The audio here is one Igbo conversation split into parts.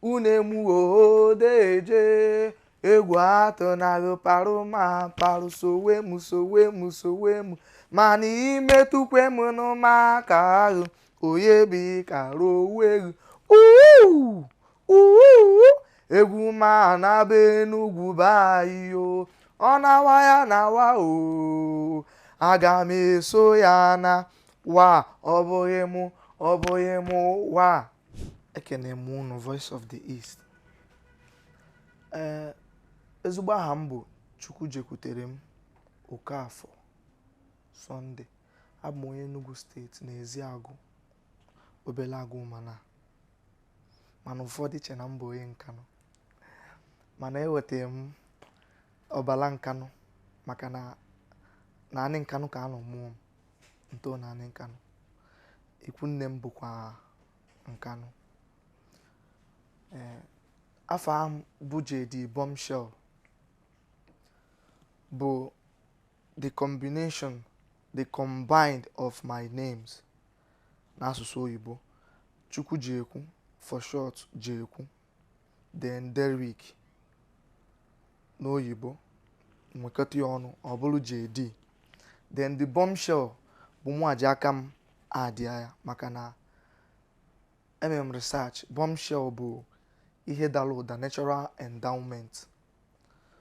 unemu odeje egwu atọ na parụ ma parụ sowemu mana imetụkwe m n'ụmụaka ahụ onye bi karo weru egwu ma na be n'ugwu bayo ọ na-awa ya na-awa aga m eso ya na wa ọ bụghị mụ wa. Ekene m unu Voice of the East. Ezigbo aha m bụ Chukwu jekwutere m Okafọ Sunday. Abụ m onye Enugu steeti n'Eziagụ obele agụ mana ụfọdụ che na m bụ onye Nkanụ, mana ewetara m ọbala Nkanụ maka na naanị Nkanụ ka a nọ mụọ m nto naanị Nkanụ. Ikwu nne m bụkwa Nkanụ. Afa m bụ Jaydee Bombshell bụ the combined of my names n'asụsụ oyibo. Chukwu Jekwu for short Jekwu, then Derrick n'oyibo nwekọta ya ọnụ ọ bụrụ Jaydee, then the Bombshell bụ mụ ji aka m adịa ya maka na emere m research. Bombshell bụ ihe dara ụda, natural endowment.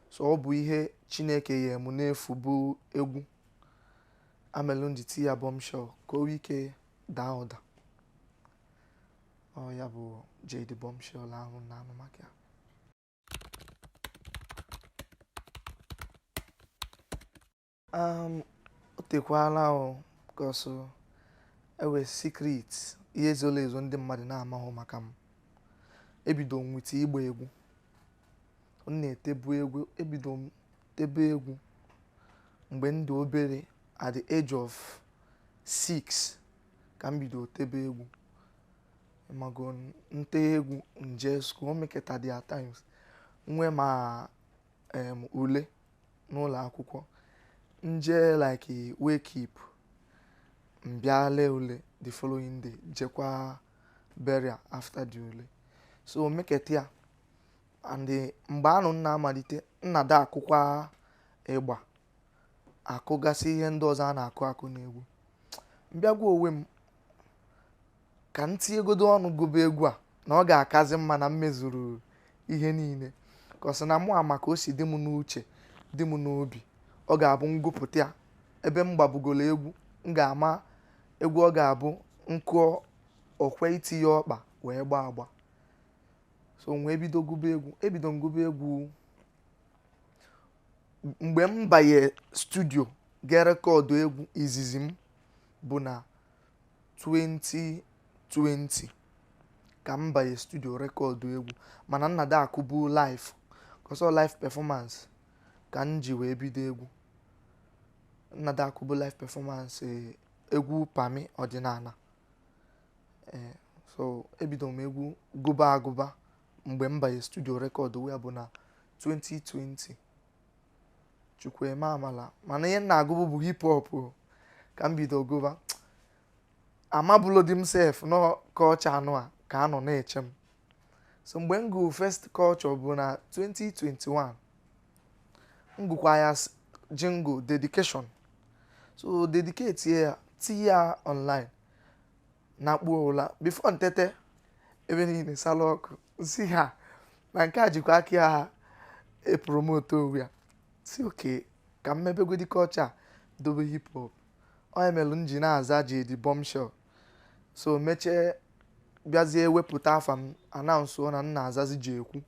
So ọ bụ ihe Chineke ya emu n'efu bụ egwu amelụ ndị ti ya Bombshell ka o ike daa ụda. Ọ ya bụ Jaydee Bombshell ahụ na anụ maka ya. O tekwala o kọsụ ewe secret ihe zoro ezo ndị mmadụ na-amahụ maka m. Ebido m nwite ịgba egwu, m na-etebu egwu, ebido m tebe egwu mgbe m dị obere at the age of 6 ka m bido tebe egwu. Mago nte egwu nje school meketa dị at times nwe ma ule n'ụlọ akwụkwọ nje like wake up mbịa lee ule the following day jekwa burial after the ule. So meketa ya and mgbe anụ nna amalite nnada akụkwa ịgba akụgasị ihe ndị ọzọ a na-akụ n'egwu. Mbịagwa onwe m ka ntị egodo ọnụ gụba egwu a na ọ ga-akazi mma na m mezuru ihe niile ka ọ sị na mụ ama ka o si dị m n'uche dị m n'obi. Ọ ga-abụ ngụpụta ya ebe m gbabugolo egwu m ga-ama egwu ọ ga-abụ nkụọ okwe itinye ọkpa wee gbaa agba. So wee bido gụba egwu, ebido m gụba egwu mgbe m banye studio ga rekọdụ egwu izizi m bụ na 2020 ka m banye studio rekọdụ egwu, mana nnada akụbu live kọsọ live performance ka m ji wee bido egwu. Nnada akụbu live performance egwu Pammy ọdịnala. So ebido m egwu gụba agụba mgbe m banye studio rekọdụ ya bụ na 2020. Chukwu eme amala mana ihe na-agụbụ bụ hip hop ka m bido gụba. Amabụlo dị m sef no culture anụ a ka anọ na-eche m. So mgbe m gụ first culture bụ na 2021 m gụkwa ya jingle dedication. So dedicate ya ti ya online na kpuo ụla before ntete ebe niile sala ọkụ si ha na nke a jikwa aka ha promote owu ya si oke ka mmebegodi culture dobe hip hop. Ọ emelu nji na-aza Jaydee Bombshell. So mechie bịazie wepụta afa m announce na nna azazi Jekwu.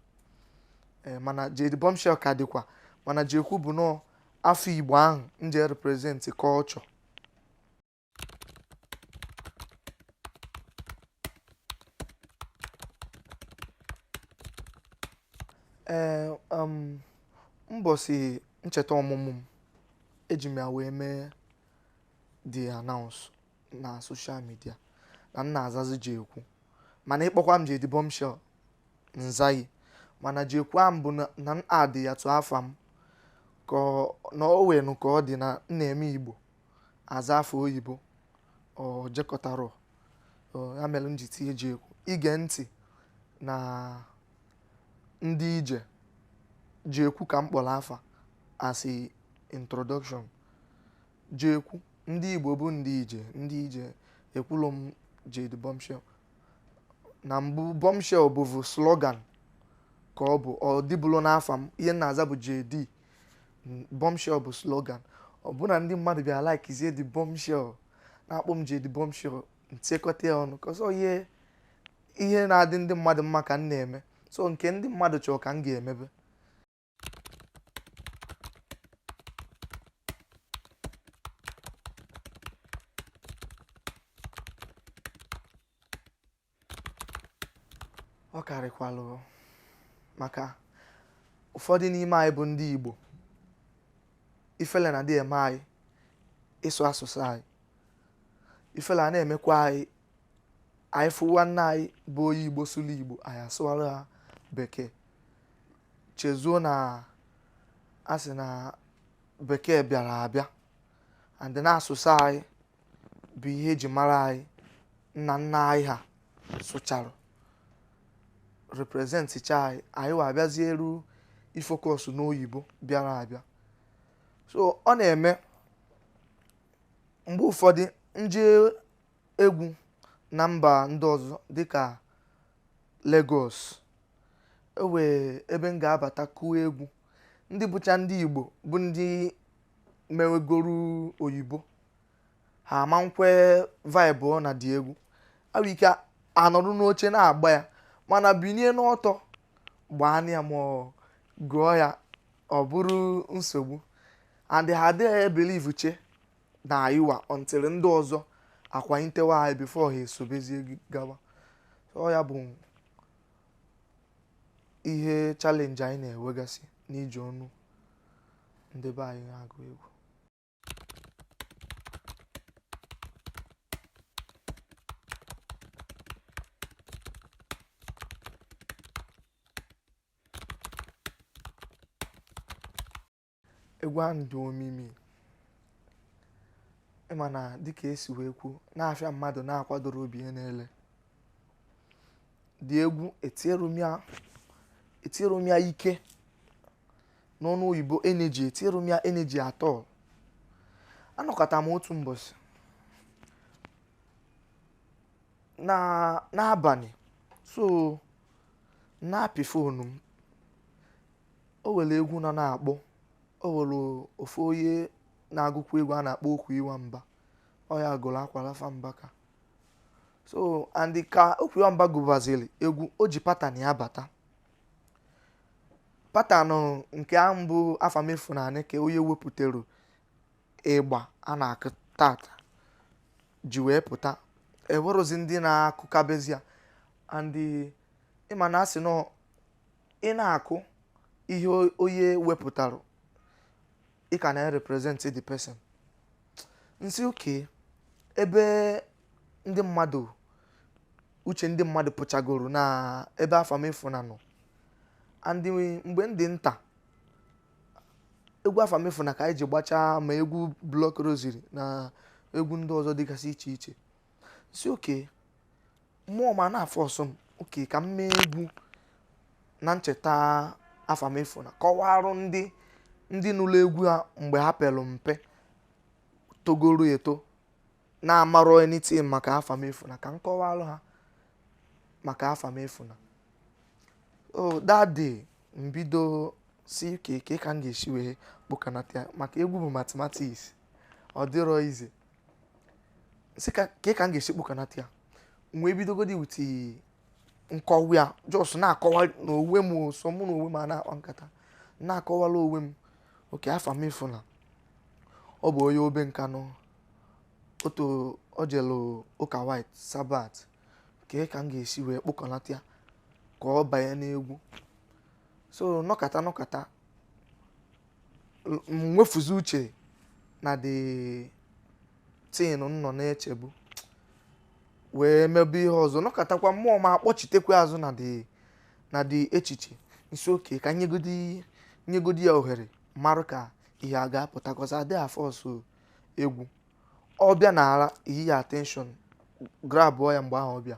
Mana Jaydee Bombshell ka dịkwa mana Jekwu bụ nọ afọ Igbo ahụ nje represent culture. Mbọsị ncheta ọmụmụ m eji m ya wee mee the announce na social media na nna azazi Jekwu, mana ịkpọkwa m Jaydee Bombshell nzaghị, mana Jekwu ahụ bụ na m adị ya tụ afa m ka na o wenu ka ọ dị na na-eme Igbo aza afọ oyibo ọ jekọtara ya mere m ji tie Jekwu. Ige ntị na ndị ije Jekwu ka m kpọrọ afa as a introduction. Jekwu ndị Igbo bụ ndị ije ekwulu m Jaydee Bombshell. Na mbụ Bombshell bụvu slogan ka ọ dịbụlo n'afa m, ihe na-aza bụ Jaydee. Bombshell bụ slogan. Ọ bụ na ndị mmadụ bịa likezie the Bombshell na-akpọ m Jaydee Bombshell, ntiekọta ya ọnụ kọsọ ihe na-adị ndị mmadụ mma ka m na-eme, so nke ndị mmadụ chọrọ ka m ga-emebe. Ọ karịkwalụ maka ụfọdụ n'ime anyị bụ ndị Igbo, ifele na dị eme anyị ịsụ asụsụ anyị, ifele a na-emekwa anyị fụ nwanne anyị bụ onye Igbo sụlụ Igbo anyị asụwara ha Bekee, chezuo na asị na Bekee bịara abịa and na asụsụ anyị bụ ihe eji mara anyị, nna nna anyị ha sụcharụ representịcha anyị wa abịazie eru ifokọsụ n'oyibo bịara abịa. So ọ na-eme mgbe ụfọdụ nje egwu na mba ndị ọzọ dịka Lagos, ebe m ga-abata kụọ egwu, ndị bụcha ndị Igbo bụ ndị mewegoro oyibo ha ama nkwe vibe ọ na dị egwu, awụ ike anọrụ n'oche na-agba ya, mana binie n'ọtọ gbaa ya ma ọ gụọ ya ọ bụrụ nsogbu, and ha adịghị believe che na ayịwa until ndị ọzọ akwanyitewa anyị before ha esobezie gawa. So ya bụ ihe challenge anyị na-enwegasị n'iji ọnụ ndị be anyị na-agụ egwu. Egwu ahụ dị omimi, ịma na dịka esi wee kwuo na-afịa mmadụ na-akwadoro obi ihe na-ele dị egwu etierom ya ike n'ọnụ oyibo energy, etierom ya energy atọ. Anọkọta m otu mbọsị n'abalị, so na-apị fonu m, o were egwu nọ na-akpọ, o were ofu onye na-agụkwa egwu a na-akpọ okwu iwa mba, ọ ya gụrụ akwara fambaka. So and ka okwu iwa mba gụbaziri egwu, o ji patan ya bata, patanụ nke a mbụ afamefu na anị ka onye wepụtara ịgba a na-akụ tata ji wee pụta, ewerozi ndị na-akụkabezi ya, and ịma na asị nọ ị na-akụ ihe onye wepụtara ị ka na-represent the person. Nsị oke ebe ndị mmadụ uche ndị mmadụ pụchagoro na ebe afamefu na nọ, and mgbe ndị nta egwu afamefu na ka anyị ji gbachaa ma egwu Block Rosary na egwu ndị ọzọ dịgasị iche iche. Nsị oke mmụọ ma na-afọ ọsọ m oke ka m mee egwu na ncheta afamefu na kọwarụ ndị nụlụ egwu ha mgbe ha pelụ mpe togoro eto na-amarọ anything maka afamefu na ka m kọwalụ ha maka afamefu na. That day mbido si ke ka m ga-esi wee kpọkanata maka egwu bụ mathematics, ọ dịrọ ize si ka m ga-esi kpọkanata ya, wee bidogodi wuti nkọwa ya, just na-akọwa n'onwe m, so mụ na onwe m na-akpa nkata na-akọwala onwe m oke afamefu na ọ bụ onye obe nkanụ otu o jelu ụka white sabat, ka m ga-esi wee kpọkanata ya ka ọ banye n'egwu. So nọkata mwefuzi uche na the tin nọ na-echebu wee mebe ihe ọzọ, nọkatakwa mmụọ ma akpọchitekwa azụ na the echiche. Nsi oke ka nyegodi ya ohere marụ ka ihe a ga-apụta, kọsa adị afọ ọsọ egwu ọ bịa n'ala iyi ya attention grabụọ ya mgbe ahụ ọ bịa,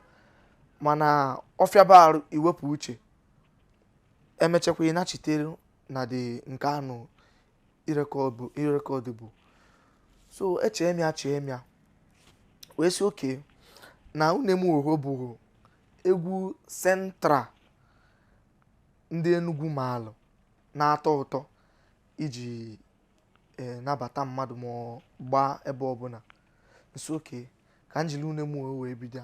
mana ọfịaba arụ iwepụ uche emechekwa ịnachitere na the nke anụ irekọdụ bụ so chee m ya wee si oke na une m oho bụ egwu central ndị Enugu maalụ na-atọ ụtọ iji nabata mmadụ ma gbaa ebe ọbụla nso oke ka njili une m oho wee bido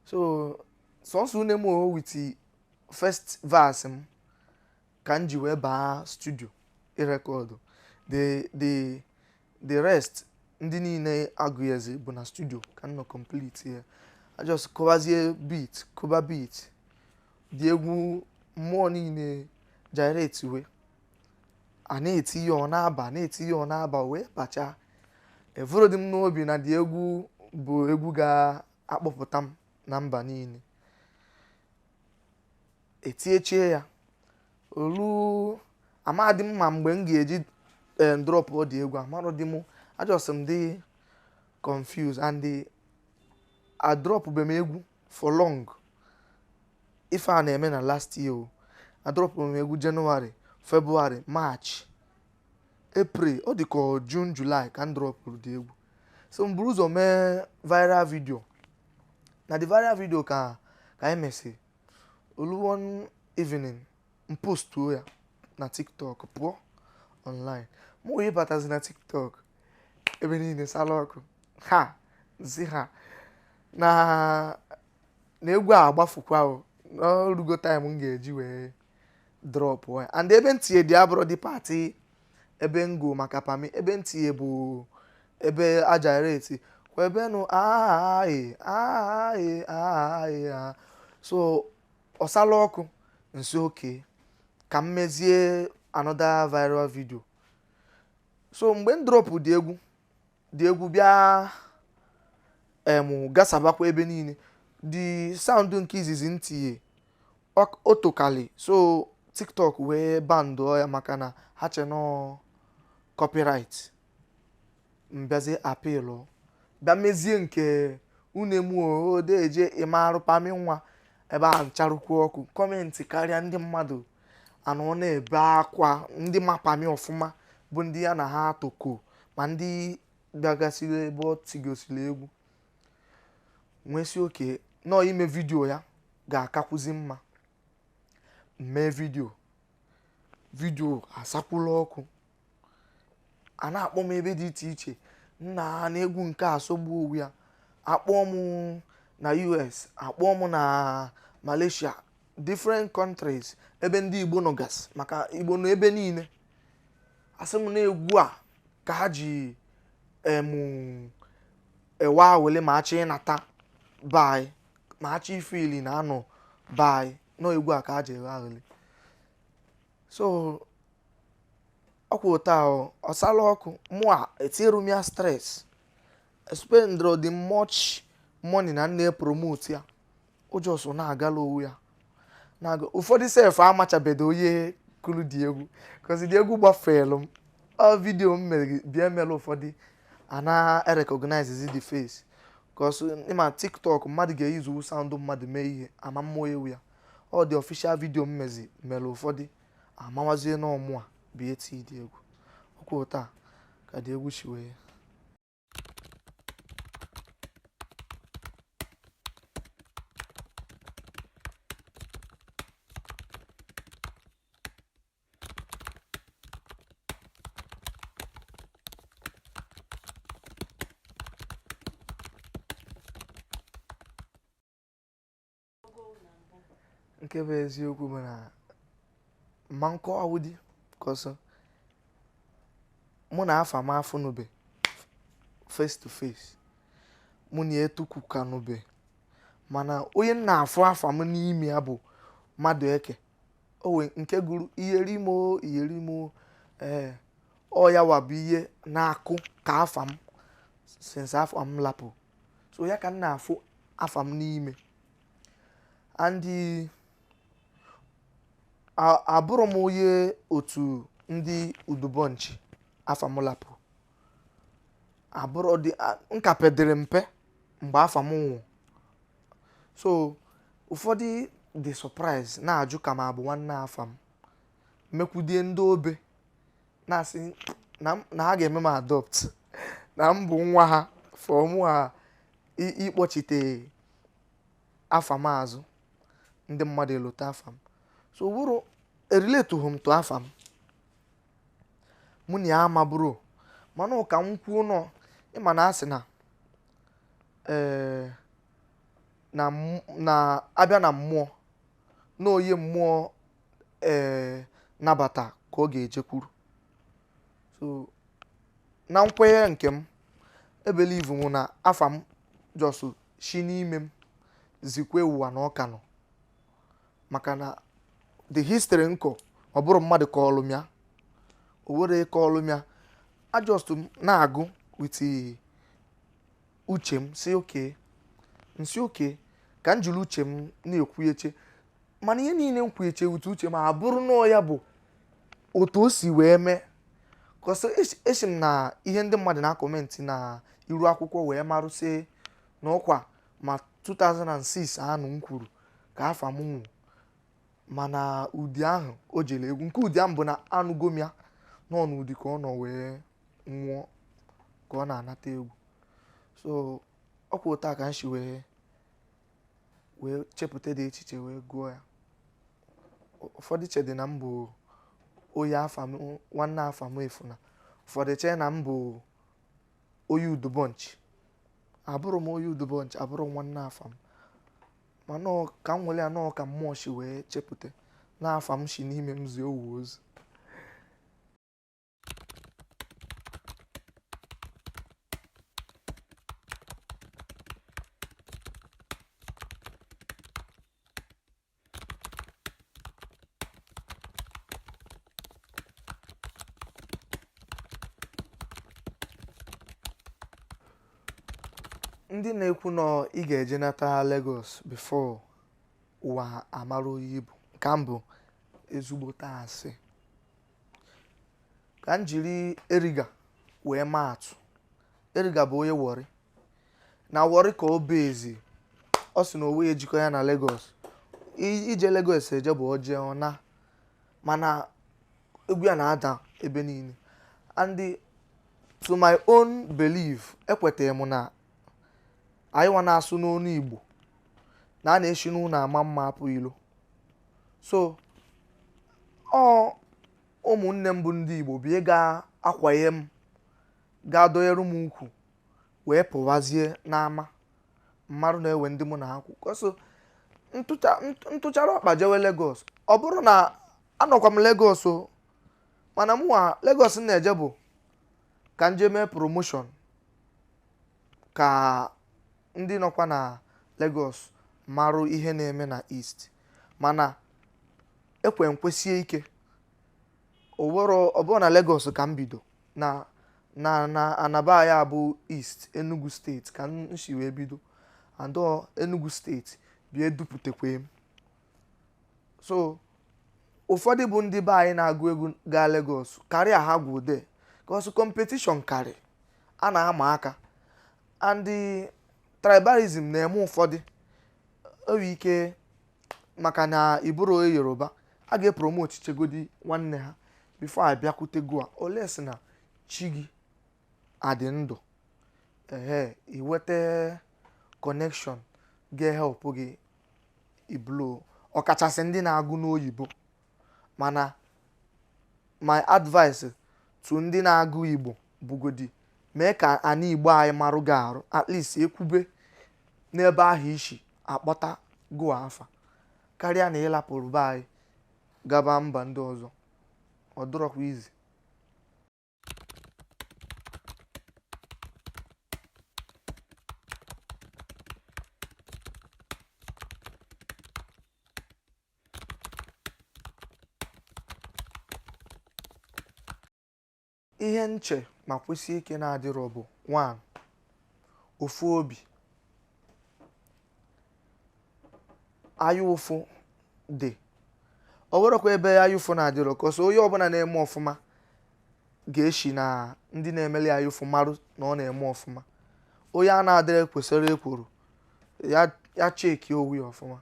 so sọnsọ une m oho with first verse m ka m ji wee baa studio ịrekọdụ the rest ndị niile agụghịzi bụ na studio ka m nọ complete ya just kụbazie kụba beat dị egwu mmụọ niile gyrate we a na-eti ya ọ na-aba wee bacha evoro dị m n'obi na dị egwu bụ egwu ga-akpọpụta m na mba niile etiechie ya olu amadị m ma mgbe m ga-eji drop ọ dị egwu amarọ dị m ajọsị m dị confused and a drop be m egwu for long ife a na-eme na last year a drop m egwu January, February, March, April ọ dị ka June, July ka m drop dị egwu so m buru ụzọ mee viral video na the viral video ka anyị mesị olu one evening m postuo ya na TikTok pụọ online mụ wee batazi na TikTok ebe niile sala ọkụ ha zi ha na egwu a agbafukwa n'orugo time m ga-eji wee drop ya and ebe ntinye dị abụrụ dị party ebe ngo maka Pammy ebe ntinye bụ ebe agyrate kwa ebe nụ so ọsala ọkụ nso oke ka m mezie another viral video so mgbe m drop dị egwu bịa gasabakwa ebe niile the sound nke izizi ntinye otokali so TikTok wee bandụọ ya maka na ha cheno copyright mbịazie apịlụ bịa mezie nke une m odeje ịmarụ Pammy nwa ebe a ncharụkwu ọkụ kọmentị karịa ndị mmadụ anọ na-ebe akwa ndị ma Pammy ọfụma bụ ndị ya na ha toko ma ndị bịagasịrị ebe ọ tigosiri egwu nwesi oke nọ ime vidio ya ga-akakwụzi mma mee vidio asakwụla ọkụ a na-akpọ m ebe dị iche iche nna na egwu nke asọgbu owu ya akpọọ m na US akpọọ m na Malaysia different countries ebe ndị Igbo nọgasị maka Igbo nọ ebe niile asị m na egwu a ka ha ji ewe awele ma achị ịnata bai ma achị ife ili na anọ bai nọ egwu a ka ha ji ewe awele so ọkwa ụta ọsala ọkụ mụa etinyere m ya stress spendro the much money na nne promote ya ụjọ so na-agala owu ya ụfọdụ sef amachabedo onye kuru dị egwu kọzi dị egwu gbafelu m vidio m mere bịa mere ụfọdụ a na-recognize the face kọsụ ịma TikTok mmadụ ga-eyizu sound mmadụ mee ihe ama mmụọ ewu ya ọ dị official video m mezi mere ụfọdụ amawazie n'ọmụ a bụ eti dị egwu ọkwa ụta ka dị egwu shiwe nke bụ eziokwu bụ na mma nkọ awụdị kọsọ mụ na afa m afụ nube face to face mụ na etukwu ka nube mana onye na-afụ afa m n'ime ya bụ mmadụ eke owe nke gụrụ iyerimo ọ ya wabụ ihe na-akụ ka afa m since afa m lapụ so ya ka m na-afụ afa m n'ime and abụrụ m onye otu ndị Udubonch afa m lapụ abụrụ dị nka pedere mpe mgbe afa m nwụ so ụfọdụ dị surprise na-ajụ ka m abụ nwanne afa m mekwudie ndị obe na-asị na ha ga-eme m adopt na m bụ nwa ha fọmụ ha ịkpọchite afa m azụ ndị mmadụ elote afa m so bụrụ eriletughị m tụ afa m mụ na ya ama bụrụ mana ụka m kwuo nọ ịma na asị na abịa na mmụọ na oyi mmụọ nabata ka ọ ga-ejekwuru so na nkwenye nke m ebelive m na afa m jọsụ shi n'ime m zikwe ụwa na ọka nọ maka na the history nkọ ọ bụrụ mmadụ ka ọlụm ya o were ka ọlụm ya ajọstụ m na-agụ with uche m si oke ka m jiri uche m na-ekwuyeche mana ihe niile m kwuyeche with uche m abụrụ na ya bụ otu o si wee mee kọsọ echi m na ihe ndị mmadụ na-akọmentị na iru akwụkwọ wee marụsị na ọkwa ma 2006 anụ m kwuru ka afa m nwụ mana ụdị ahụ o jere egwu nke ụdị ahụ bụ na anụgo m ya nọ n'ụdị ka ọ nọ wee nwụọ ka ọ na-anata egwu so ọkwa ụta ka m si wee chepụta dị echiche wee gụọ ya ụfọdụ chedị na m bụ onye afa m nwanne afa m efuna ụfọdụ chee na m bụ onye Udubonch abụrụ m onye Udubonch abụrụ nwanne afa m mana ka m nwere ya nọọ ka mmụọ si wee chepụta n'afa m si n'ime m zie owu ozu ndị na-ekwu nọ ị ga-eje nata Lagos before ụwa amara oyi bụ ka m bụ ezigbo asị ka m jiri Eriga wee maa atụ Eriga bụ onye Warri na Warri ka o bezi ọ sị na owe ejikọ ya na Lagos ije Lagos eje bụ oje ọna mana egwu ya na-ada ebe niile and to my own belief ekwetara m na anyị nwa na-asụ n'onu Igbo na a na-eshi n'ụlọ ama mma apụ ilo so ụmụnne m bụ ndị Igbo bie ga-akwaye m ga-adọnyere m ukwu wee pụwazie n'ama mmadụ na-ewe ndị mụ na ha kwụ so ntụchara ọkpa jewe Lagos ọ bụrụ na anọkwa m Lagos o mana mụnwa Lagos na-eje bụ ka nje mee promotion ka ndị nọkwa na Lagos marụ ihe na-eme na East mana ekwe nkwesie ike ọ bụrụ na Lagos ka m bido na anaba ya bụ East Enugu steeti ka m si wee bido and Enugu steeti bịa eduputekwe m so ụfọdụ bụ ndị be anyị na-agụ egwu gaa Lagos karịa ha gwụ de because competition karị a na-ama aka and tribalism na-eme ụfọdụ enwe ike maka na iburu onye Yoruba a ga-epromote chegodi nwanne ha before abịakwute gụa olesi na chi gị adị ndụ iweta connection ga-help gị iblo ọkachasị ndị na-agụ n'oyibo mana my advice to ndị na-agụ Igbo bugodi mee ka anyị Igbo anyị marụ gị arụ at least ekwube n'ebe ahụ ishi akpọta gụọ afa karịa na ịlapụrụ be anyị gaba mba ndị ọzọ ọ dụrọkwa izi ihe nche ma kwesị ike na-adịrọ bụ 1 ofu obi anya ụfụ dị ọ bụrụkwa ebe anya ụfụ na-adịrọ kọsọ onye ọbụla na-eme ọfụma ga-eshi na ndị na-emeli anya ụfụ marụ na ọ na-eme ọfụma onye a na-adịrị kwesịrị ekworo ya cheki owu ya ọfụma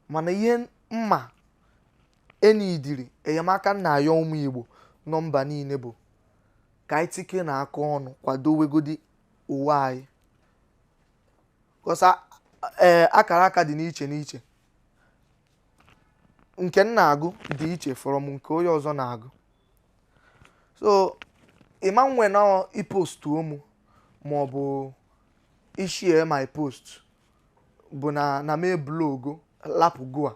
mana ihe mma enidiri enyemaka na-ayọ ụmụ Igbo nọ mba niile bụ ka anyị tike na aka ọnụ kwadowegodi uwe anyị kọsa akara aka dị n'iche n'iche nke m na-agụ dị iche from nke onye ọzọ na-agụ so ịma nwe na ipost ụmụ maọbụ ishie my post bụ na mee blogu lapụgo a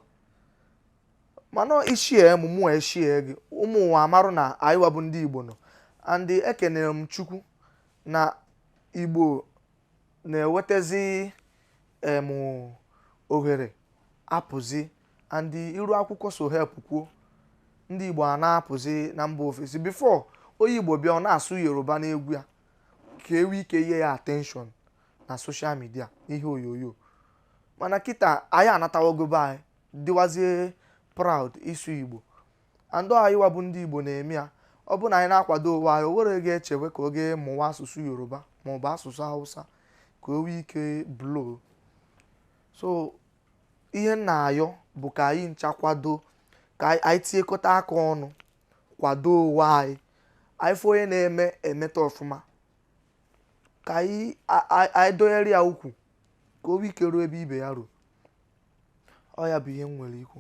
mana ishie mụ eshie gị ụmụ ụwa amarụ na anyị bụ ndị Igbo nọ and ekenere m Chukwu na Igbo na-ewetezi ohere apụzi and iru akwụkwọ so help kwuo ndị Igbo a na-apụzi na mba ofesi before onye Igbo bịa ọ na-asụ Yoruba n'egwu ya ka ewe ike ihe ya attention na social media ihe onyonyo mana kịta anyị anatawagobe anyị dịwazie proud isu Igbo and anyị bụ ndị Igbo na-eme ya ọ bụ na anyị na-akwado ụwa anyị o were ga-echewe ka oge mụwa asụsụ Yoruba maọbụ asụsụ Hausa ka o nwee ike blow so ihe na-ayọ bụ ka anyị nchakwado ka anyị tinyekọta aka ọnụ kwado ụwa anyị fụ onye na-eme emeta ọfụma ka anyị donyere ya ukwu ka o nwee ike ruo ebe ibe ya ruo ọ ya bụ ihe m nwere ikwu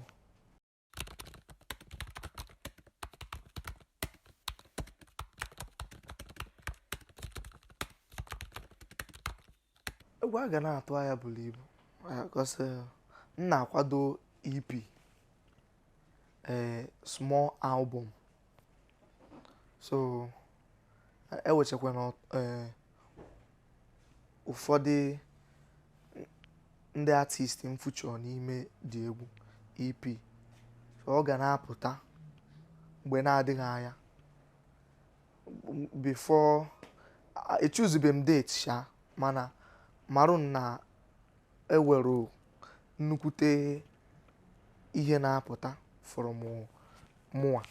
egwu a ga na-atụ anya buru ibu because m na-akwado EP small album so ewechakwana ụfọdụ ndị artist m feature n'ime dị egwu EP so ọ ga na-apụta mgbe na-adịghị anya before echuzibe m date sha mana marụ na ewere nnukwute ihe na-apụta from mụa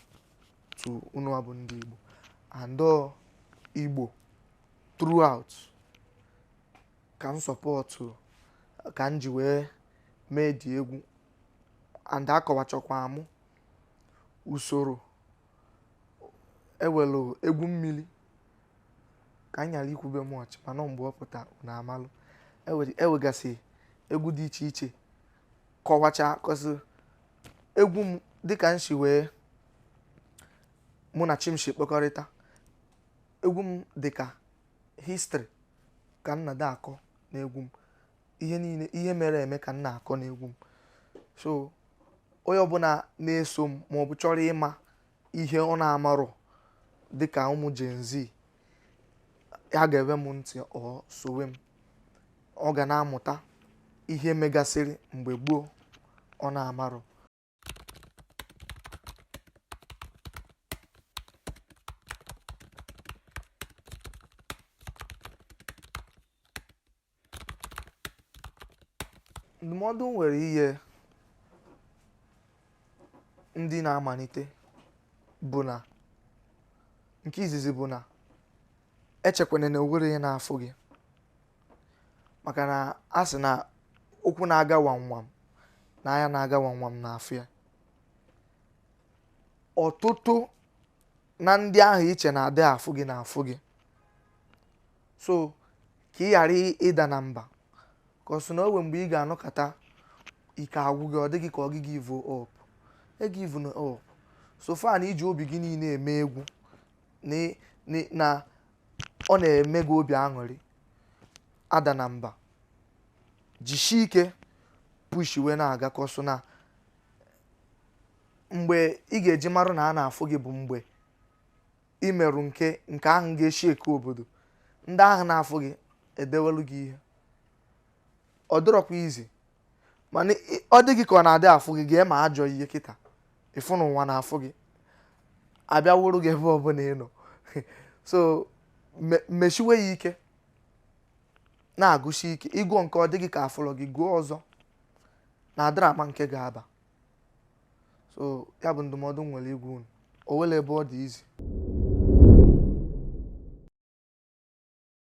to unu bụ ndị Igbo and Igbo throughout ka m sọpọtụ ka m ji wee mee dị egwu and akọwachakwa mụ usoro ewelu egwu mmiri ka m nyara ikwube much mana mgbe ọ pụta na amalụ ewegasị egwu dị iche iche kọwacha kọsị egwu m dịka nshi wee mụ na chimshi kpekọrịta egwu m dịka history ka nna da akọ n'egwu m ihe niile ihe mere eme ka nna akọ n'egwu m so onye ọbụla na-eso m maọbụ chọrọ ịma ihe ọ na-amarọ dịka ụmụ Gen Z ya ga-ebe m ntị ọ sowe m ọ ga na-amụta ihe megasịrị mgbe gboo ọ na-amarọ ndụmọdụ nwere ihe ndị na-amalite bụ na nke izizi bụ na echekwana na owere ihe na-afụ gị maka na a sị na okwu na-aga wamwam na anya na-aga wamwam n'afọ ya ọtụtụ na ndị ahụ iche na-adị afụ gị na-afụ gị so ka ị ghara ịda na mba ka ọ sị na owe mgbe ị ga-anọkọta ike agwụ gị ọ dịghị ka ọ gị give up give up so far na iji obi gị niile eme egwu na ọ na-eme gị obi aṅụrị ada na mba jishi ike push wee na-aga ka ọ sị na mgbe ị ga-eji marụ na a na-afụ gị bụ mgbe imerụ nke ahụ ga-eshi eke obodo ndị ahụ na-afụ gị edewelu gị ihe ọ dịrọkwa izi mana ọ dị gị ka ọ na-adị afụ gị gee ma ajọ ihe kịta ịfụ na ụwa na-afụ gị abịa wụrụ gị ebe ọbụla ị nọ so mechiwe ya ike na-agụsi ike ịgụọ nke ọ dị gị ka afụrọ gị gụọ ọzọ na adịrị ama nke ga-aba so ya bụ ndụmọdụ nwere igwu unu o wele ebe ọ dị izi